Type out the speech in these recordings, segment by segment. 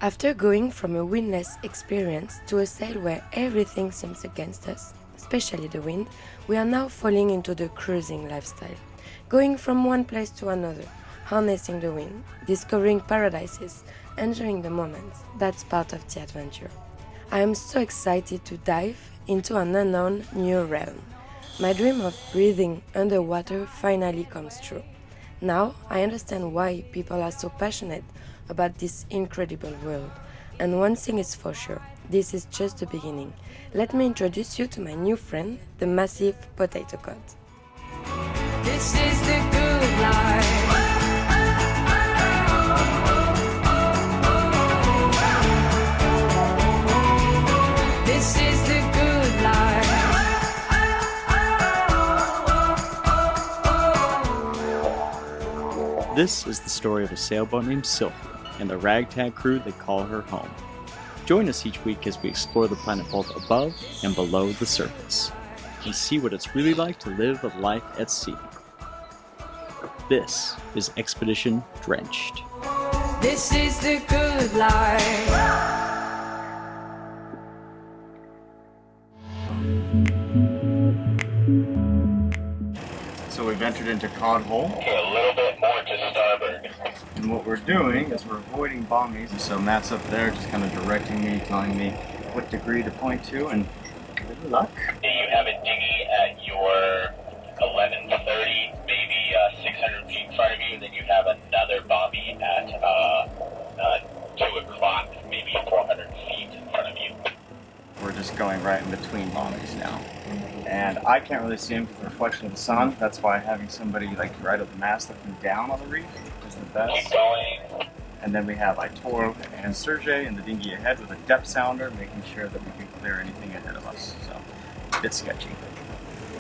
After going from a windless experience to a sail where everything seems against us, especially the wind, we are now falling into the cruising lifestyle, going from one place to another, harnessing the wind, discovering paradises, enjoying the moments. That's part of the adventure. I am so excited to dive into an unknown new realm. My dream of breathing underwater finally comes true. Now I understand why people are so passionate about this incredible world. And one thing is for sure, this is just the beginning. Let me introduce you to my new friend, the massive potato cod. This is the good life. This is the good life. This is the story of a sailboat named Sylvia and the ragtag crew that call her home. Join us each week as we explore the planet both above and below the surface and see what it's really like to live a life at sea. This is Expedition Drenched. This is the good life. So we've entered into Cod Hole. Okay, a little bit more to starboard. And what we're doing is we're avoiding bombies. So Matt's up there just kind of directing me, telling me what degree to point to, and good luck. You have a dinghy at your 1130, maybe 600 feet in front of you. Then you have another bombie at 2 o'clock, maybe 400 feet in front of you. We're just going right in between bombies now. And I can't really see him because of the reflection of the sun. That's why having somebody like right at the mast looking down on the reef is the best. Keep going. And then we have Itoro and Sergey in the dinghy ahead with a depth sounder, making sure that we can clear anything ahead of us. So, a bit sketchy.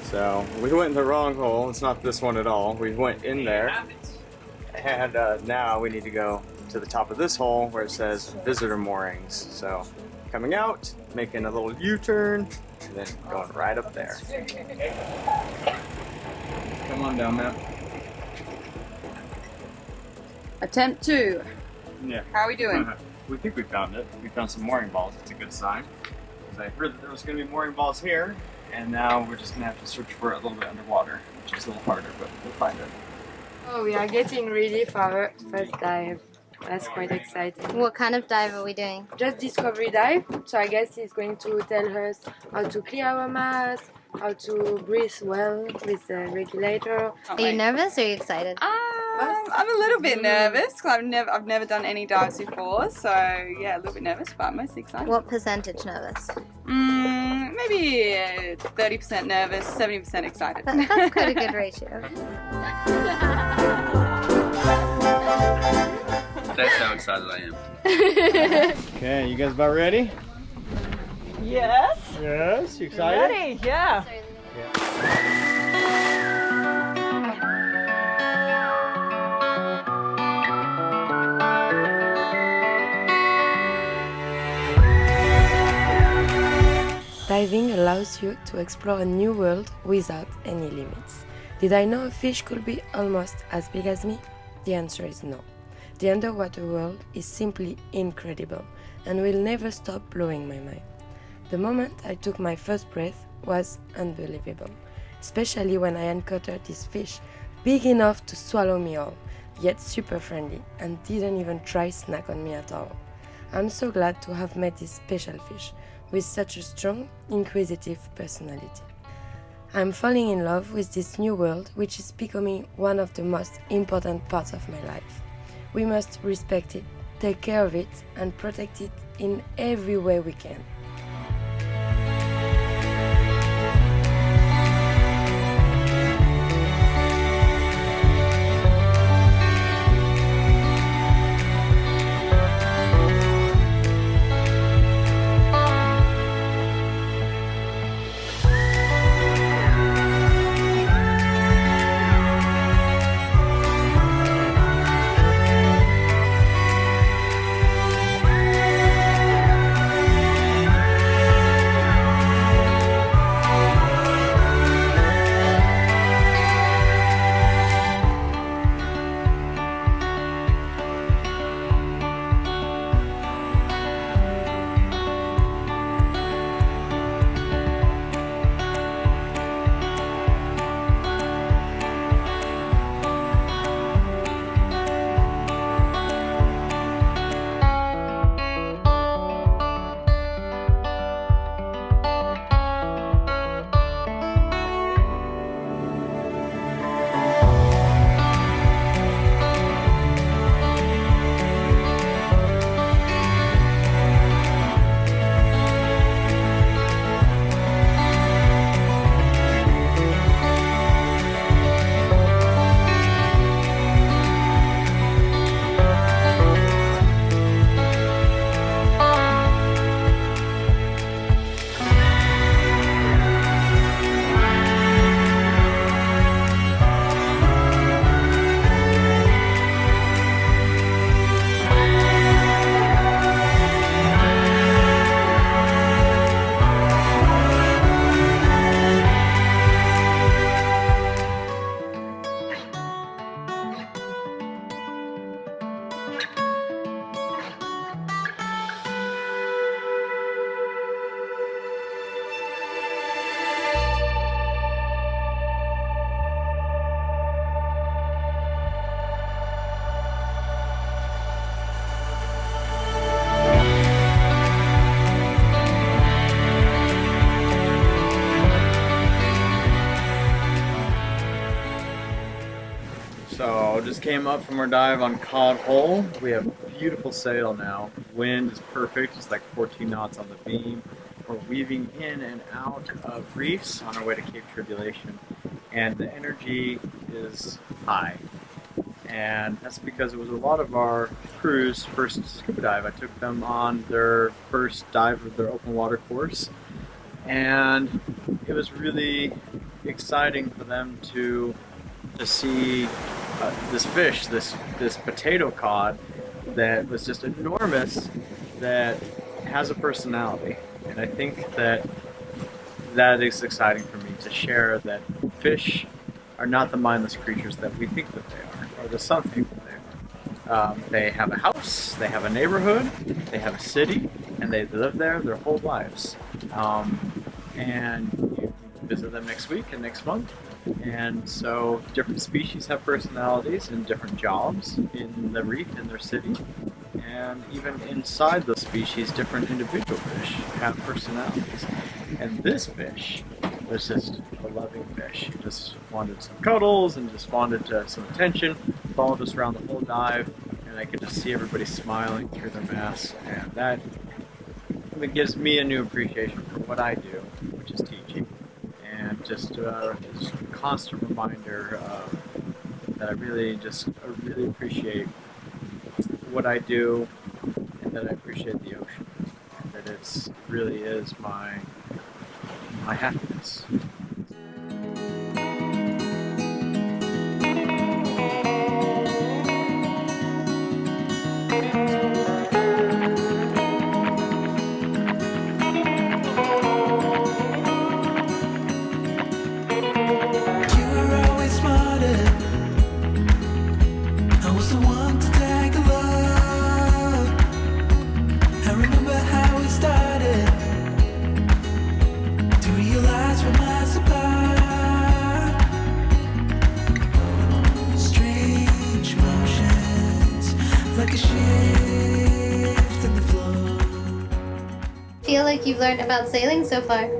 So, we went in the wrong hole. It's not this one at all. We went in there. And now we need to go to the top of this hole where it says visitor moorings. So, coming out, making a little U-turn, and then going right up there. Come on down, Matt. Attempt 2. Yeah. How are we doing? We think we found it. We found some mooring balls. It's a good sign. Because I heard that there was going to be mooring balls here, and now we're just going to have to search for it a little bit underwater, which is a little harder, but we'll find it. Oh, we are getting ready for our first dive. That's quite exciting. What kind of dive are we doing? Just discovery dive, so I guess he's going to tell us how to clear our mask, how to breathe well with the regulator. Are you nervous or are you excited? I'm a little bit nervous because I've never done any dives before, so yeah, a little bit nervous, but mostly excited. What percentage nervous? Maybe 30% nervous, 70% excited. That's quite a good ratio. That's how excited I am. Okay, you guys about ready? Yes. Yes, you excited? Ready? Yeah. Diving allows you to explore a new world without any limits. Did I know a fish could be almost as big as me? The answer is no. The underwater world is simply incredible and will never stop blowing my mind. The moment I took my first breath was unbelievable, especially when I encountered this fish big enough to swallow me all, yet super friendly and didn't even try snack on me at all. I'm so glad to have met this special fish with such a strong, inquisitive personality. I'm falling in love with this new world, which is becoming one of the most important parts of my life. We must respect it, take care of it, and protect it in every way we can. So just came up from our dive on Cod Hole. We have beautiful sail now. Wind is perfect, it's like 14 knots on the beam. We're weaving in and out of reefs on our way to Cape Tribulation, and the energy is high. And that's because it was a lot of our crew's first scuba dive. I took them on their first dive of their open water course, and it was really exciting for them to see this fish, this potato cod that was just enormous, that has a personality. And I think that is exciting for me to share, that fish are not the mindless creatures that we think that they are, or that some think that they are. They have a house, they have a neighborhood, they have a city, and they live there their whole lives. And you visit them next week and next month. And so different species have personalities and different jobs in the reef, in their city. And even inside those species, different individual fish have personalities. And this fish was just a loving fish. He just wanted some cuddles and just wanted some attention, followed us around the whole dive, and I could just see everybody smiling through their masks. And that gives me a new appreciation for what I do, which is teaching. And just a constant reminder that I really appreciate what I do, and that I appreciate the ocean, and that it really is my happiness. Feel like you've learned about sailing so far?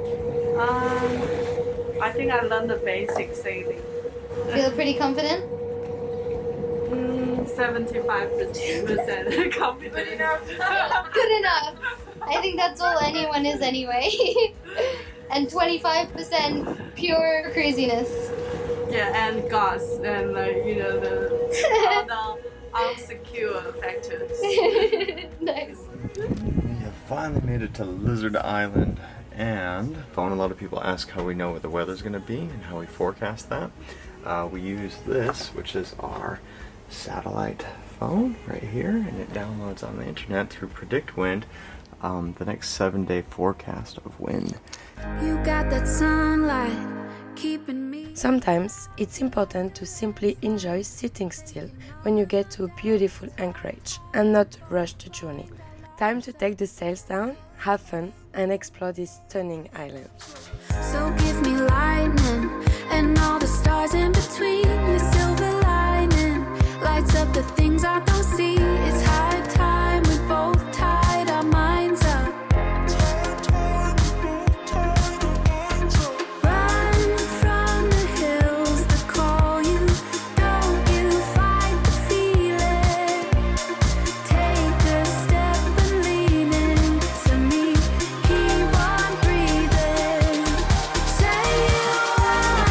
I think I learned the basic sailing. Feel pretty confident? 75% confident. Good enough. Good enough. I think that's all anyone is anyway. And 25% pure craziness. Yeah, and gas and the other unsecure factors. Nice. We have finally made it to Lizard Island, and phone. A lot of people ask how we know what the weather's going to be and how we forecast that. We use this, which is our satellite phone right here, and it downloads on the internet through Predict Wind the next 7-day forecast of wind. You got that sunlight keeping me. Sometimes it's important to simply enjoy sitting still when you get to a beautiful anchorage and not rush the journey. Time to take the sails down, have fun, and explore this stunning island. So give me lightning and all the stars in between. The silver lining lights up the things I don't see. It's high time we both tied our minds up. Run from the hills that call you. Don't you fight the feeling. Take a step and lean into me. Keep on breathing. Say you are.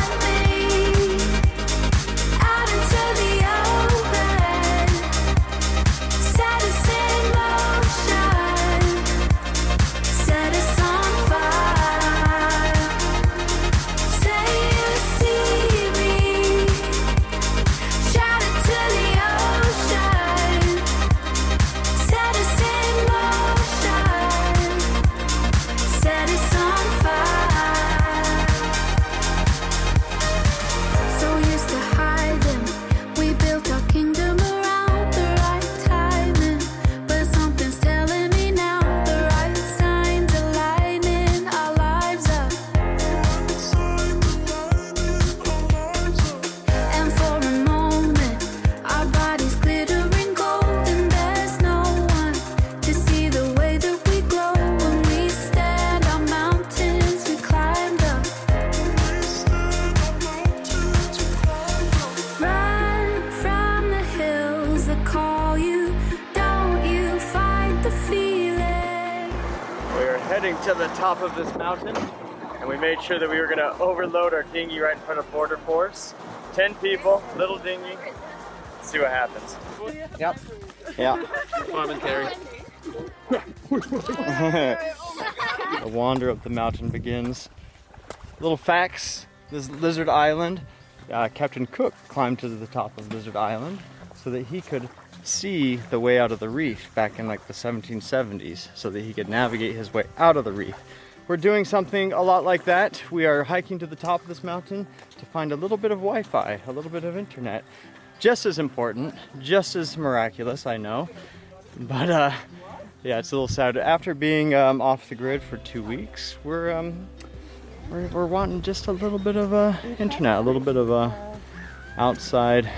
getting to the top of this mountain, and we made sure that we were going to overload our dinghy right in front of Border Force. 10 people, little dinghy. Let's see what happens. Yep. Yeah. Commentary. The wander up the mountain begins. Little facts, this Lizard Island, Captain Cook climbed to the top of Lizard Island so that he could see the way out of the reef back in like the 1770s, so that he could navigate his way out of the reef. We're doing something a lot like that. We are hiking to the top of this mountain to find a little bit of Wi-Fi, a little bit of internet. Just as important, just as miraculous, I know. But yeah, it's a little sad. After being off the grid for 2 weeks, we're wanting just a little bit of internet, a little bit of outside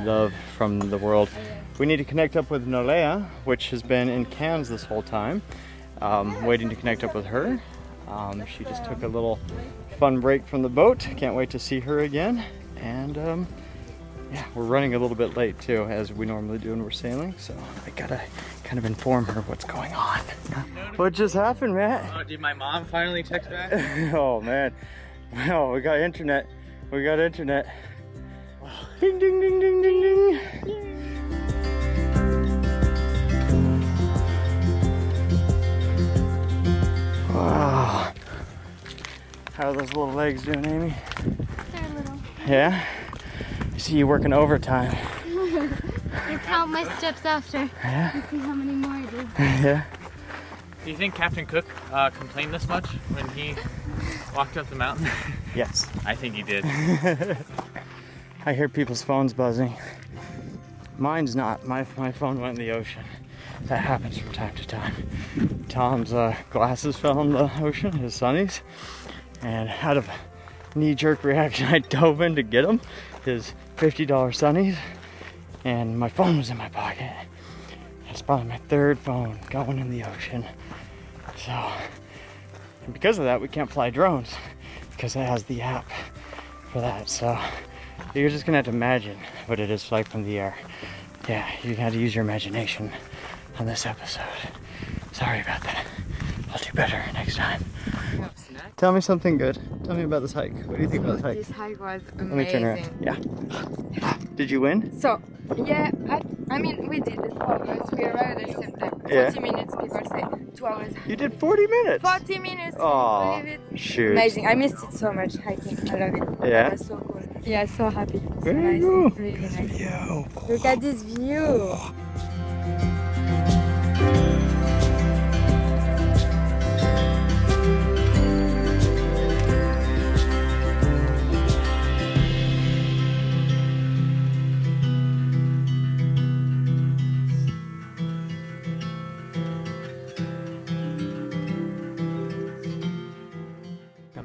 love from the world. We need to connect up with Nolea, which has been in Cairns this whole time, waiting to connect up with her. She just took a little fun break from the boat. Can't wait to see her again. And yeah, we're running a little bit late too, as we normally do when we're sailing. So I gotta kind of inform her what's going on. What just happened, Matt? Oh, did my mom finally text back? Oh man, well, we got internet. We got internet. Ding ding ding ding ding ding. Wow. How are those little legs doing, Amy? They're little. Yeah? I see you working overtime. I count my steps after. Yeah? And see how many more I do. Yeah? Do you think Captain Cook complained this much when he walked up the mountain? Yes. I think he did. I hear people's phones buzzing. Mine's not. My phone went in the ocean. That happens from time to time. Tom's glasses fell in the ocean, his sunnies, and out of knee-jerk reaction, I dove in to get him, his $50 sunnies, and my phone was in my pocket. It's probably my third phone going in the ocean. So, and because of that, we can't fly drones, because it has the app for that. So, you're just gonna have to imagine what it is like from the air. Yeah, you got to use your imagination on this episode. Sorry about that. I'll do better next time. Tell me something good. Tell me about this hike. What do you think about this hike? This hike was amazing. Let me turn around. Yeah. Did you win? So, yeah, I mean, we did it 4 hours. We arrived at the same time. 40 Yeah. minutes, people say 2 hours. You did 40 minutes. 40 minutes. Aw, Believe it? shoot. Amazing. I missed it so much hiking. I love it. Yeah? It was so cool. Yeah, so happy. So There nice. you go. Really nice. Yo. Look at this view.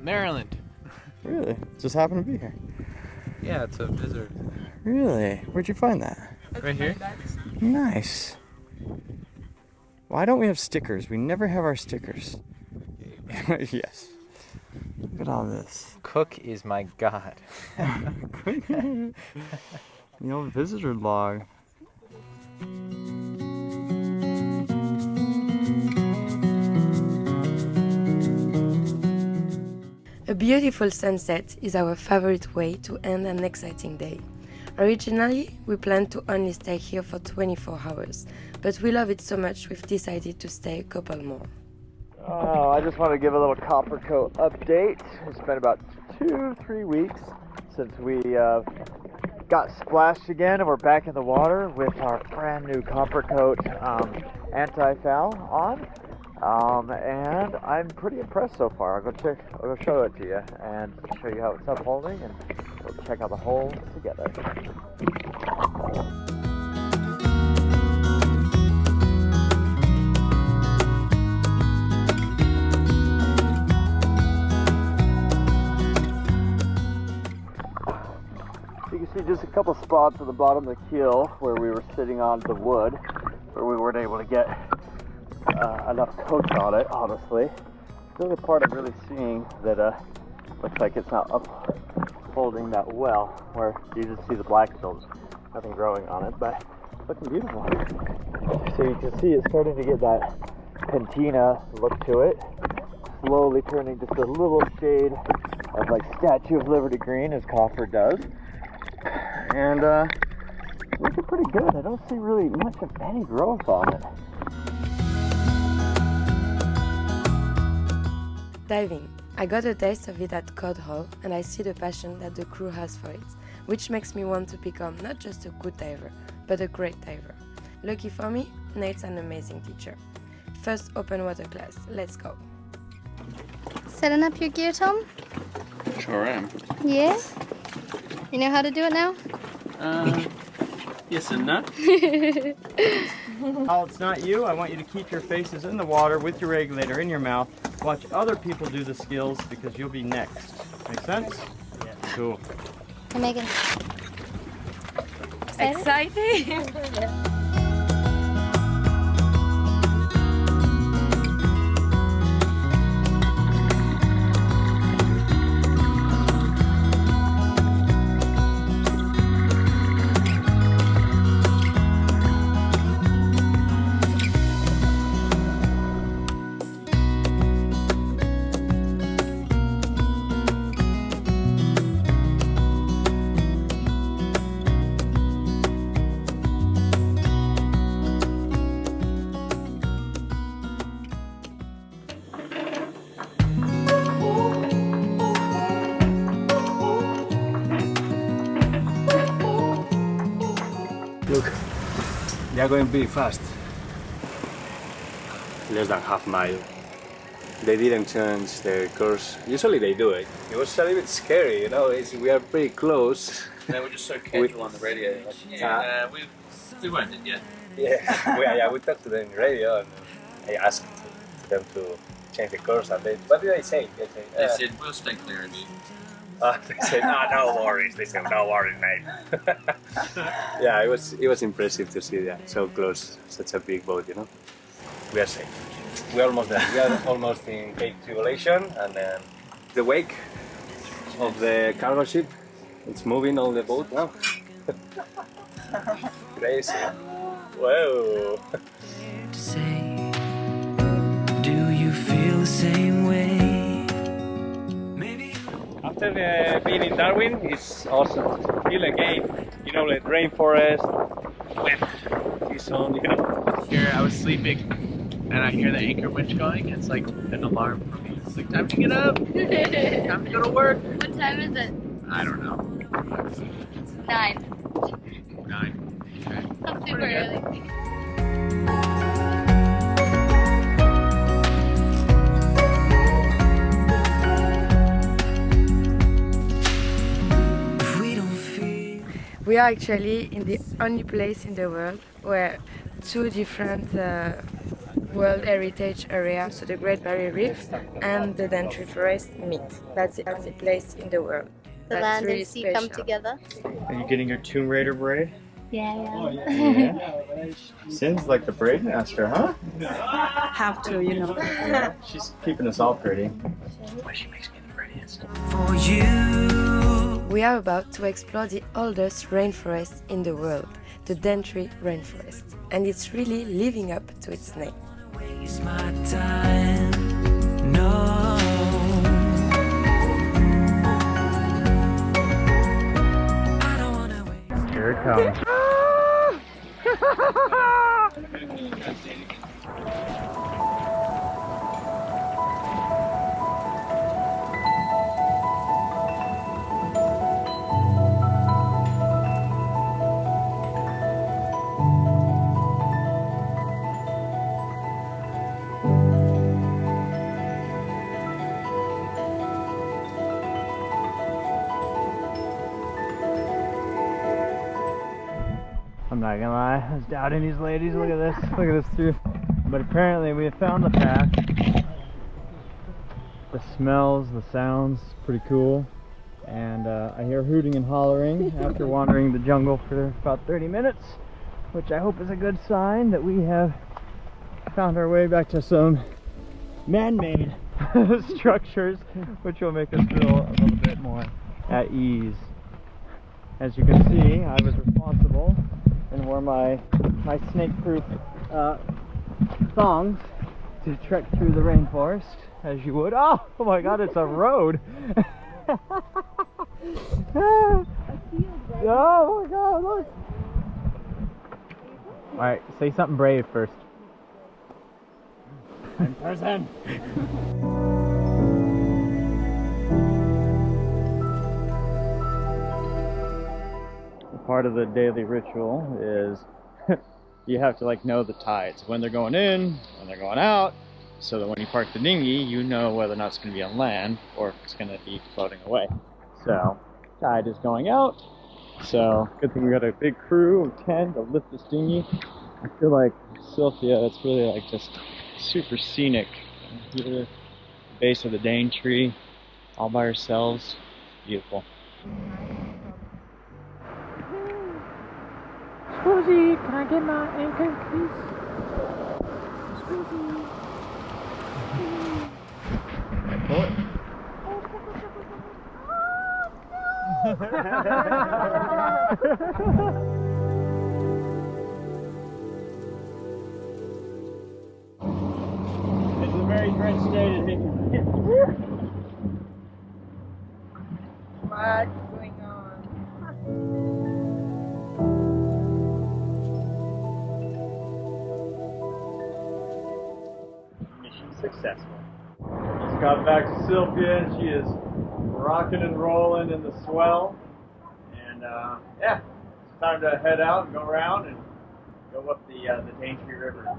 Maryland. Really? Just happened to be here. Yeah, it's a blizzard. Really? Where'd you find that? Right here? Nice. Why don't we have stickers? We never have our stickers. Yes. Look at all this. Cook is my god. The old visitor log. A beautiful sunset is our favorite way to end an exciting day. Originally, we planned to only stay here for 24 hours, but we love it so much we've decided to stay a couple more. Oh, I just want to give a little Copper Coat update. It's been about 2-3 weeks since we got splashed again, and we're back in the water with our brand new Copper Coat anti-foul on. And I'm pretty impressed so far. I'll go show it to you and show you how it's upholding, and we'll check out the hole together. You can see just a couple spots at the bottom of the keel where we were sitting on the wood, where we weren't able to get enough coats on it, honestly. The other part I'm really seeing that looks like it's not upholding that well, where you just see the black sills, nothing growing on it, but it's looking beautiful. So you can see it's starting to get that patina look to it, slowly turning just a little shade of like Statue of Liberty green as copper does. And looking pretty good. I don't see really much of any growth on it. Diving. I got a taste of it at Cod Hole and I see the passion that the crew has for it, which makes me want to become not just a good diver, but a great diver. Lucky for me, Nate's an amazing teacher. First open water class, let's go. Setting up your gear, Tom? Sure am. Yeah? You know how to do it now? Yes and no. While it's not you, I want you to keep your faces in the water with your regulator in your mouth. Watch other people do the skills because you'll be next. Make sense? Yeah. Cool. Hey, Megan. Exciting! Look, they are going pretty fast. Less than half mile. They didn't change their course. Usually they do it. It was a little bit scary, you know. We are pretty close. They were just so casual on the radio. Like, we weren't it yet. Yeah, we talked to them in radio and I asked them to change the course. And what did they say? They said, we'll stay clear of you. They said, no worries. They said, no worries, mate. Yeah, it was impressive to see that so close, such a big boat, you know. We are safe. We're almost there. We are almost in Cape Tribulation, and the wake of the cargo ship, it's moving on the boat now. Crazy. Whoa. Do you feel the same way? After being in Darwin, it's awesome to feel again. You know, like rainforest, wet season, you know. Here, I was sleeping and I hear the anchor winch going. It's like an alarm for me. It's like, time to get up. Time to go to work. What time is it? I don't know. 9. 9. Okay. I'm super early. We are actually in the only place in the world where two different World Heritage areas, so the Great Barrier Reef and the Daintree forest meet. That's the only place in the world. The That's land really and sea special. come together. Are you getting your Tomb Raider braid? Yeah. Yeah. Sin's like the braid master, huh? Have to, you know. Yeah. She's keeping us all pretty. Why she makes me the prettiest. For you. We are about to explore the oldest rainforest in the world, the Daintree rainforest, and it's really living up to its name. Waste my time. No. I don't wanna waste. Here it comes. I'm not gonna lie, I was doubting these ladies. Look at this through. But apparently we have found the path. The smells, the sounds, pretty cool. And I hear hooting and hollering after wandering the jungle for about 30 minutes, which I hope is a good sign that we have found our way back to some man-made structures, which will make us feel a little bit more at ease. As you can see, I was responsible and wore my snake-proof thongs to trek through the rainforest as you would. Oh my god, it's a road! Oh my god, look! Alright, say something brave first. In person! Part of the daily ritual is you have to like know the tides, when they're going in, when they're going out, so that when you park the dinghy, you know whether or not it's going to be on land or if it's going to be floating away. So, tide is going out, so good thing we got a big crew of 10 to lift this dinghy. I feel like Sylvia, it's really like just super scenic. Here, the base of the Daintree, all by ourselves, beautiful. Scusi, can I get my anchor, please? Scusi. Pull it. It's a very drenched day to take. What's going on? Successful. Just got back to Sylvia and she is rocking and rolling in the swell. And yeah, it's time to head out and go around and go up the Daintree River.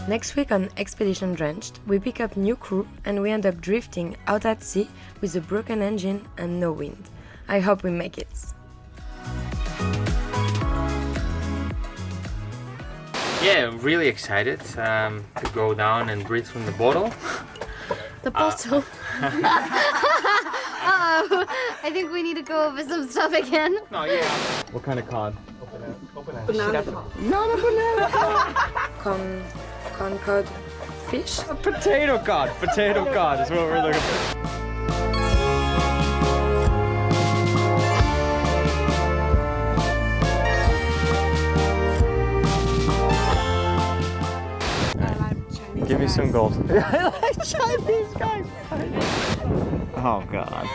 Next week on Expedition Drenched, we pick up new crew and we end up drifting out at sea with a broken engine and no wind. I hope we make it. Yeah, I'm really excited to go down and breathe from the bottle. The bottle. Uh-oh, I think we need to go over some stuff again. No, yeah. What kind of cod? Banana. Not a banana cod! Corn cod fish? A potato cod! Potato cod is what we're looking for. Give me some gold. I like Chinese guys. Oh god.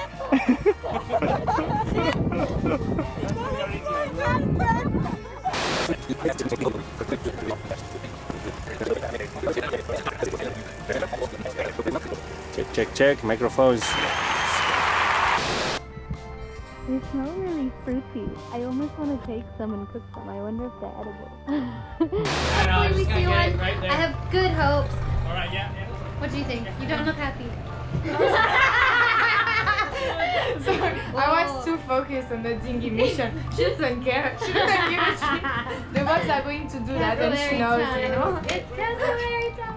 Check, microphones. They smell really fruity. I almost want to take some and cook them. I wonder if they're edible. Hopefully we see one. Right there. I have good hopes. Alright, yeah. What do you think? You don't look happy. Sorry, I was too focused on the dinghy mission. She doesn't care. She doesn't give a shit. The boats are going to do that and she knows, you know? It's cassowary time.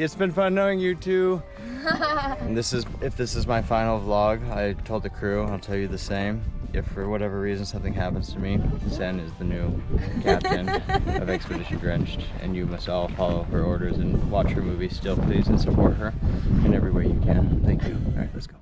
It's been fun knowing you two. And if this is my final vlog, I told the crew, I'll tell you the same. If for whatever reason something happens to me, Sen is the new captain of Expedition Drenched, and you must all follow her orders and watch her movies still, please, and support her in every way you can. Thank you. All right, let's go.